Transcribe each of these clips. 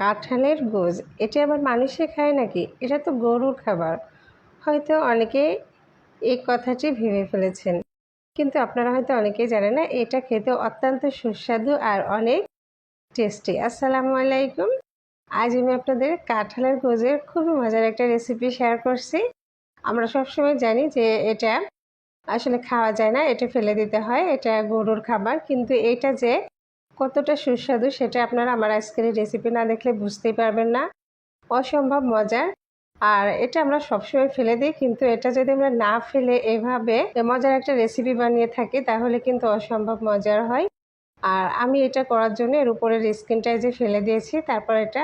কাঁঠালের গোজ এটা আবার মানুষে খায় নাকি? এটা তো গরুর খাবার। হয়তো অনেকে এই কথাটি ভেবে ফেলেছেন, কিন্তু আপনারা হয়তো অনেকেই জানেন না এটা খেতে অত্যন্ত সুস্বাদু আর অনেক টেস্টি। আসসালামু আলাইকুম। আজ আমি আপনাদের কাঁঠালের গোজের খুবই মজার একটা রেসিপি শেয়ার করছি। আমরা সবসময় জানি যে এটা আসলে খাওয়া যায় না, এটা ফেলে দিতে হয়, এটা গরুর খাবার, কিন্তু এটা যে কতটা সুস্বাদু সেটা আপনারা আমার আজকের রেসিপি না দেখলে বুঝতেই পারবেন না। অসম্ভব মজার। আর এটা আমরা সবসময় ফেলে দিই, কিন্তু এটা যদি আমরা না ফেলে এভাবে মজার একটা রেসিপি বানিয়ে থাকি তাহলে কিন্তু অসম্ভব মজার হয়। আর আমি এটা করার জন্য এর উপরের স্কিনটাই যে ফেলে দিয়েছি, তারপর এটা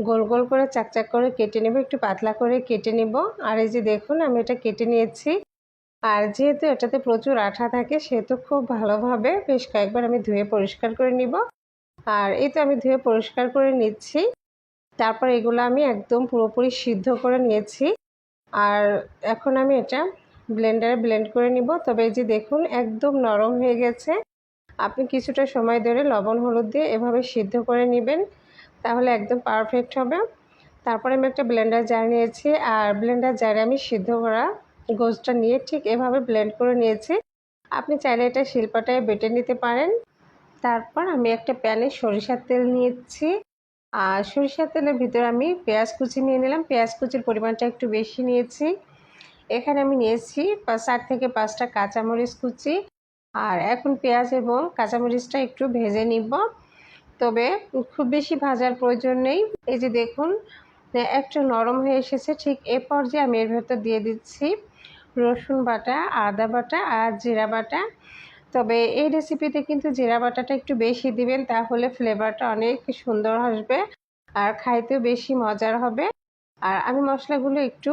গোল গোল করে চাকচাক করে কেটে নেব, একটু পাতলা করে কেটে নেব। আর এই যে দেখুন আমি এটা কেটে নিয়েছি। আর যেহেতু এটাতে প্রচুর আঠা থাকে সেহেতু খুব ভালোভাবে বেশ কয়েকবার আমি ধুয়ে পরিষ্কার করে নিব। আর এই তো আমি ধুয়ে পরিষ্কার করে নিচ্ছি। তারপর এগুলো আমি একদম পুরোপুরি সিদ্ধ করে নিয়েছি। আর এখন আমি এটা ব্লেন্ডারে ব্লেন্ড করে নিব। তবে এই যে দেখুন একদম নরম হয়ে গেছে। আপনি কিছুটা সময় ধরে লবণ হলুদ দিয়ে এভাবে সিদ্ধ করে নেবেন, তাহলে একদম পারফেক্ট হবে। তারপরে আমি একটা ব্লেন্ডার জার নিয়েছি, আর ব্লেন্ডার জারে আমি সিদ্ধ করা গোশটা নিয়ে ঠিক এভাবে ব্লেন্ড করে নিয়েছি। আপনি চাইলে এটা শিলপাটায় বেটে নিতে পারেন। তারপর আমি একটা প্যানে সরিষার তেল নিয়েছি, আর সরিষার তেলের ভিতরে আমি পেঁয়াজ কুচি নিয়ে নিলাম। পেঁয়াজ কুচির পরিমাণটা একটু বেশি নিয়েছি। এখানে আমি নিয়েছি 4 থেকে 5টা কাঁচামরিচ কুচি। আর এখন পেঁয়াজ এবং কাঁচামরিচটা একটু ভেজে নিব, তবে খুব বেশি ভাজার প্রয়োজন নেই। এই যে দেখুন একটু নরম হয়ে এসেছে, ঠিক এ পর্যায়ে আমি এর ভেতর দিয়ে দিচ্ছি রসুন বাটা, আদা বাটা আর জিরা বাটা। তবে এই রেসিপিতে কিন্তু জিরা বাটাটা একটু বেশি দিবেন, তাহলে ফ্লেভারটা অনেক সুন্দর আসবে আর খাইতেও বেশি মজার হবে। আর আমি মশলাগুলো একটু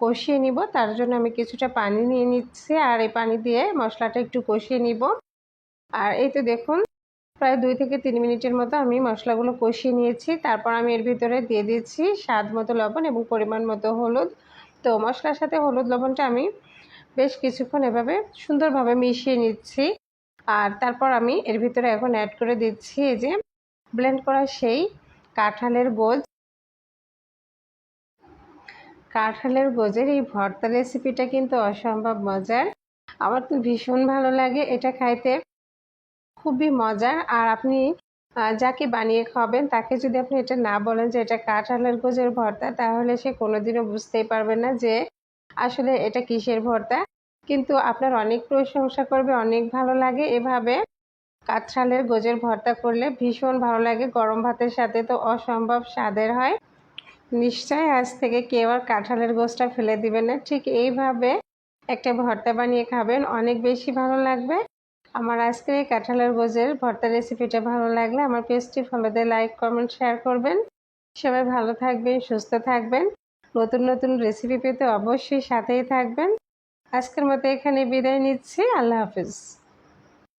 কষিয়ে নিব, তার জন্য আমি কিছুটা পানি নিয়ে নিচ্ছি, আর এই পানি দিয়ে মশলাটা একটু কষিয়ে নিব। আর এই তো দেখুন প্রায় 2 থেকে 3 মিনিটের মতো আমি মশলাগুলো কষিয়ে নিয়েছি। তারপর আমি এর ভিতরে দিয়ে দিচ্ছি স্বাদ মতো লবণ এবং পরিমাণ মতো হলুদ। তো মশলার সাথে হলুদ লবণটা আমি বেশ কিছুক্ষণ এভাবে সুন্দরভাবে মিশিয়ে নিচ্ছি। আর তারপর আমি এর ভিতরে এখন অ্যাড করে দিচ্ছি এই যে ব্লেন্ড করা সেই কাঁঠালের গোজ। কাঁঠালের গোজের এই ভর্তা রেসিপিটা কিন্তু অসম্ভব মজার। আমার তো ভীষণ ভালো লাগে এটা খাইতে, খুবই মজার। আর আপনি যাকে বানিয়ে খাওয়াবেন তাকে যদি আপনি এটা না বলেন যে এটা কাঁঠালের গোজের ভর্তা, তাহলে সে কোনোদিনও বুঝতেই পারবে না যে আসলে এটা কিসের ভর্তা। কিন্তু আপনার অনেক প্রশংসা করবে, অনেক ভালো লাগে। এভাবে কাঁঠালের গোজের ভর্তা করলে ভীষণ ভালো লাগে, গরম ভাতের সাথে তো অসম্ভব স্বাদের হয়। নিশ্চয়ই আজ থেকে কেউ আর কাঁঠালের গোজটা ফেলে দিবেন না, ঠিক এইভাবে একটা ভর্তা বানিয়ে খাবেন, অনেক বেশি ভালো লাগবে। আমার আজকের এই কাঁঠালের গোজের ভর্তা রেসিপিটা ভালো লাগলে আমার পেজটি ফলো দিয়ে লাইক কমেন্ট শেয়ার করবেন। সবাই ভালো থাকবেন, সুস্থ থাকবেন। নতুন নতুন রেসিপি পেতে অবশ্যই সাথেই থাকবেন। আজকের মতো এখানে বিদায় নিচ্ছি। আল্লাহ হাফিজ।